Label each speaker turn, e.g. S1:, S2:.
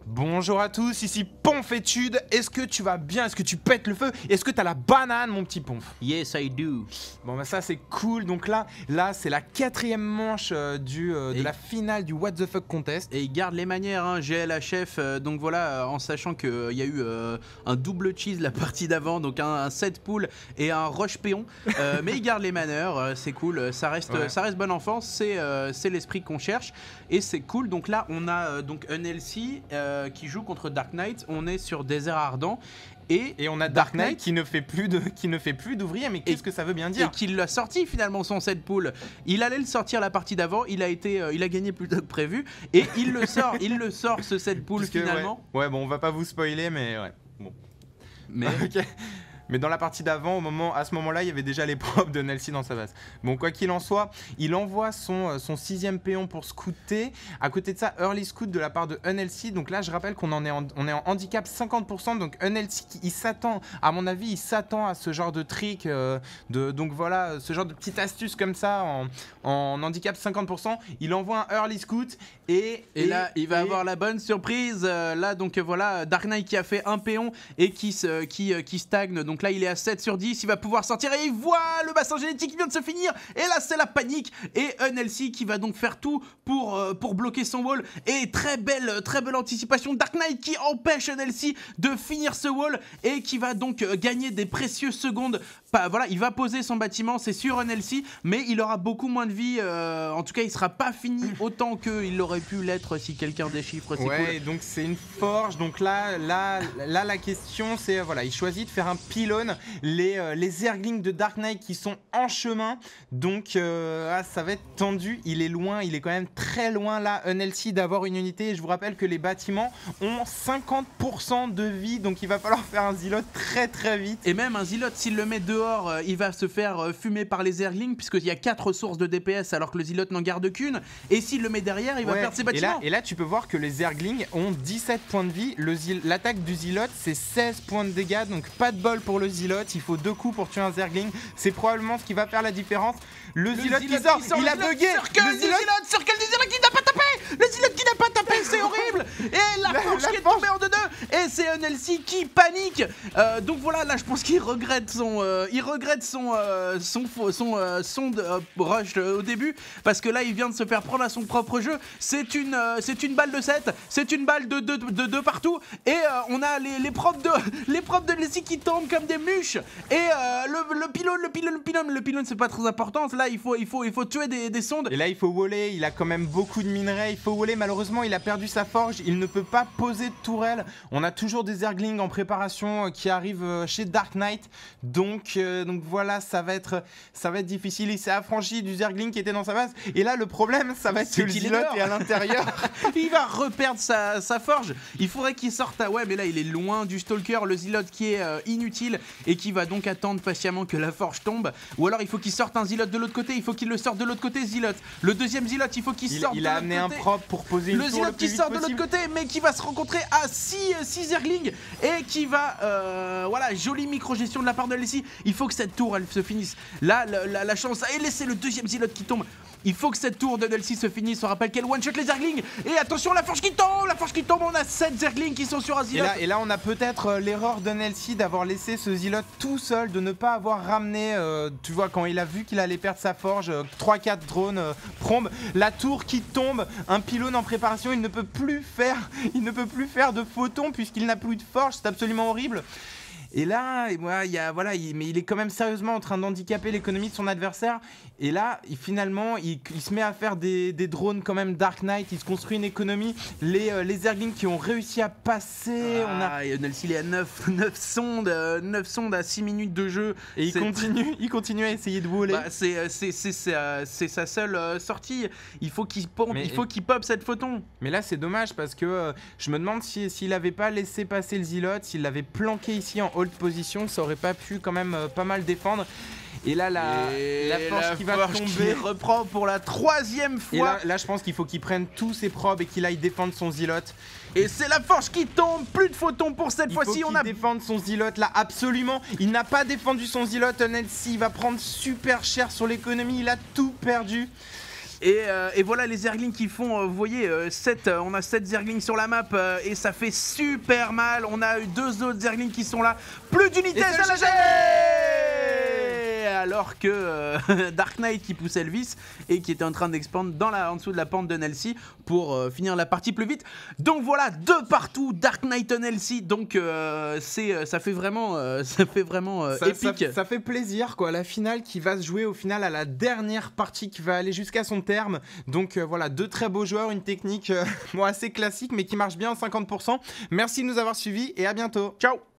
S1: Bonjour à tous, ici Ponfétude. Est-ce que tu vas bien? Est-ce que tu pètes le feu? Est-ce que t'as la banane, mon petit Ponf?
S2: Yes, I do.
S1: Bon bah ça c'est cool. Donc là c'est la 4e manche de la finale du What the Fuck Contest.
S2: Et il garde les manières, hein, GLHF. Donc voilà, en sachant qu'il y a eu un double cheese la partie d'avant, donc un set pool et un rush péon. Mais il garde les manières, c'est cool. Ça reste bon enfant, c'est l'esprit qu'on cherche. Et c'est cool. Donc là on a donc un LC qui joue contre Dark Knight. On est sur Désert Ardent. Et
S1: on a Dark Knight qui ne fait plus d'ouvrier, mais qu'est-ce que ça veut bien dire?
S2: Et qu'il l'a sorti finalement son set pool. Il allait le sortir la partie d'avant, il a gagné plus tôt que prévu, et il le sort ce set pool finalement.
S1: Ouais, bon, on va pas vous spoiler, mais ouais. Bon.
S2: Mais
S1: ok. Mais dans la partie d'avant, à ce moment-là, il y avait déjà les propres de Nelcy dans sa base. Bon, quoi qu'il en soit, il envoie son 6e péon pour scouter. À côté de ça, early scout de la part de UNLC. Donc là, je rappelle qu'on est en handicap 50%. Donc UNLC, il s'attend, à mon avis, il s'attend à ce genre de trick. Donc voilà, ce genre de petite astuce comme ça en handicap 50%. Il envoie un early scout et
S2: là, il va avoir la bonne surprise. Là, donc voilà, Dark Knight qui a fait un péon et qui stagne. Donc là, il est à 7 sur 10. Il va pouvoir sortir et il voit le bassin génétique qui vient de se finir. Et là, c'est la panique. Et UNLC qui va donc faire tout pour bloquer son wall. Et très belle anticipation. Dark Knight qui empêche UNLC de finir ce wall et qui va donc gagner des précieuses secondes. Voilà, il va poser son bâtiment, c'est sur UNLC, mais il aura beaucoup moins de vie. En tout cas, il sera pas fini autant qu'il aurait pu l'être si quelqu'un déchiffre.
S1: Ouais, cool. Donc c'est une forge. Donc là, la question, c'est voilà, il choisit de faire un pylône. Les Zerglings de Dark Knight qui sont en chemin. Donc ça va être tendu. Il est loin, il est quand même très loin là, UNLC, d'avoir une unité. Et je vous rappelle que les bâtiments ont 50% de vie, donc il va falloir faire un Zealot très vite.
S2: Et même un Zealot, s'il le met dehors, il va se faire fumer par les Zerglings, puisqu'il y a 4 sources de DPS alors que le Zealot n'en garde qu'une. Et s'il le met derrière, il va perdre ses bâtiments.
S1: Et là, tu peux voir que les Zerglings ont 17 points de vie. L'attaque du Zealot, c'est 16 points de dégâts. Donc pas de bol pour le Zealot. Il faut 2 coups pour tuer un Zergling. C'est probablement ce qui va faire la différence. Le Zealot qui sort, il a bugué.
S2: Circle du Zealot qui n'a pas tapé. Le Zealot qui n'a pas tapé, c'est horrible. Et la forge qui est tombée en 2-2. Et c'est UNLC qui panique. Donc voilà, là je pense qu'il regrette son rush au début, parce que là il vient de se faire prendre à son propre jeu. C'est une balle de 7, c'est une balle de partout, et on a les propres de Leslie qui tombent comme des muches. Et le pylône c'est pas très important. Là il faut tuer des sondes.
S1: Et là il faut waller, il a quand même beaucoup de minerais, il faut waller. Malheureusement il a perdu sa forge, il ne peut pas poser de tourelle. On a toujours des Zerglings en préparation qui arrivent chez Dark Knight. Donc voilà, ça va être difficile. Il s'est affranchi du Zergling qui était dans sa base. Et là le problème, ça va être que le Zealot est à l'intérieur.
S2: Il va reperdre sa forge. Il faudrait qu'il sorte ouais, mais là il est loin du Stalker, le Zealot qui est inutile et qui va donc attendre patiemment que la forge tombe. Ou alors il faut qu'il sorte un Zealot de l'autre côté. Il faut qu'il le sorte de l'autre côté, Zealot. Le deuxième Zealot, il faut qu'il sorte de l'autre côté.
S1: Il a amené un propre pour poser une tour.
S2: Le Zealot qui sort de l'autre côté, mais qui va se rencontrer à 6 Zerglings et qui va voilà, jolie micro-gestion de la part de Leslie. Il faut que cette tour elle se finisse. Là la chance et laisser le deuxième Zealot qui tombe. Il faut que cette tour de Nelcy se finisse. On rappelle qu'elle one-shot les Zerglings. Et attention, la forge qui tombe. On a 7 Zerglings qui sont sur un Zealot.
S1: Et là on a peut-être l'erreur de Nelcy d'avoir laissé ce Zealot tout seul, de ne pas avoir ramené, tu vois, quand il a vu qu'il allait perdre sa forge, 3-4 drones prombe. La tour qui tombe, un pylône en préparation, il ne peut plus faire de photons puisqu'il n'a plus de forge. C'est absolument horrible. Et là, mais il est quand même sérieusement en train d'handicaper l'économie de son adversaire. Et là, finalement, il se met à faire des drones quand même Dark Knight. Il se construit une économie. Les Zerglings qui ont réussi à passer.
S2: Nelcy, il est à 9 sondes à 6 minutes de jeu.
S1: Et il continue à essayer de voler.
S2: C'est sa seule sortie. Il faut qu'il pop cette photon.
S1: Mais là, c'est dommage parce que je me demande s'il n'avait pas laissé passer le Zealot, s'il l'avait planqué ici en hold position, ça aurait pas pu quand même pas mal défendre. Et là, la forge qui va
S2: forge
S1: tomber.
S2: qui reprend pour la 3e
S1: Et
S2: fois.
S1: là, je pense qu'il faut qu'il prenne tous ses probes et qu'il aille défendre son Zilote.
S2: Et c'est la forge qui tombe. Plus de photons pour cette fois-ci.
S1: Il faut qu'il défende son Zilote là, absolument. Il n'a pas défendu son Zilote, Nelsi. Il va prendre super cher sur l'économie. Il a tout perdu.
S2: Et voilà les Zerglings qui font, vous voyez, on a 7 Zerglings sur la map et ça fait super mal. On a eu 2 autres Zerglings qui sont là. Plus d'unités à la alors que Dark Knight qui poussait Elvis et qui était en train d'expandre en dessous de la pente de Nelsi pour finir la partie plus vite. Donc voilà, de partout Dark Knight Nelsi. Donc ça fait vraiment épique.
S1: Ça fait plaisir quoi. La finale qui va se jouer au final à la dernière partie qui va aller jusqu'à son terme. Donc voilà, 2 très beaux joueurs, une technique assez classique mais qui marche bien à 50%. Merci de nous avoir suivis et à bientôt.
S2: Ciao.